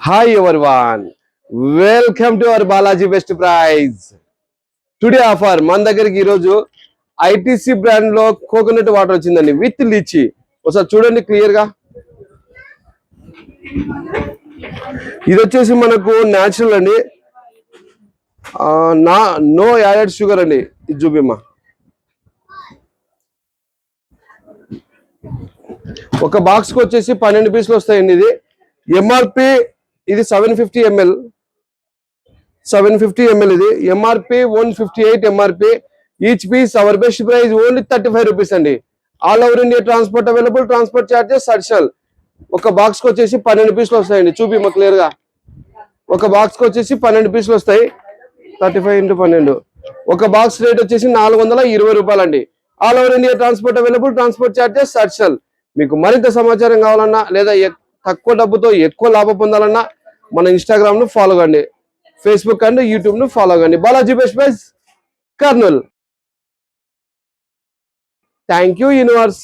Hi everyone, welcome to our Balaji Best Price. Today offer మన దగ్గరికి ఈరోజు ITC brand లో కోకోనట్ వాటర్ వచ్చిందండి విత్ లిచి. ఒకసారి చూడండి క్లియర్ గా. ఇది వచ్చేసి మనకు న్యాచురల్ అండి, నో యాడెడ్ షుగర్ అండి. ఇది చూపిమ్మా. ఒక బాక్స్ కి వచ్చేసి 12 పీసులు వస్తాయండి. ఇది ఎంఆర్పి ఇది 750 ml. 750 ml ఇది MRP 158 MRP. Each piece our best price only 35 rupees అండి. All over India transport available, transport charges additional. ఒక బాక్స్ కి వచ్చేసి 12 పీసులు వస్తాయండి. చూపిమ్మా క్లియర్ గా. ఒక బాక్స్ కి వచ్చేసి 12 పీసులు వస్తాయి. 35 × 12 ఒక బాక్స్ రేట్ వచ్చేసి 420 రూపాయలండి. All over India transport available, transport charges additional. మీకు మరింత సమాచారం కావాలన్నా లేదా తక్కువ డబ్బుతో ఎక్కువ లాభం పొందాలన్నా మన ఇన్స్టాగ్రామ్ ను ఫాలో కండి, ఫేస్బుక్ అండ్ యూట్యూబ్ ను ఫాలో కండి. Balaji best price, Kurnool. Thank you universe.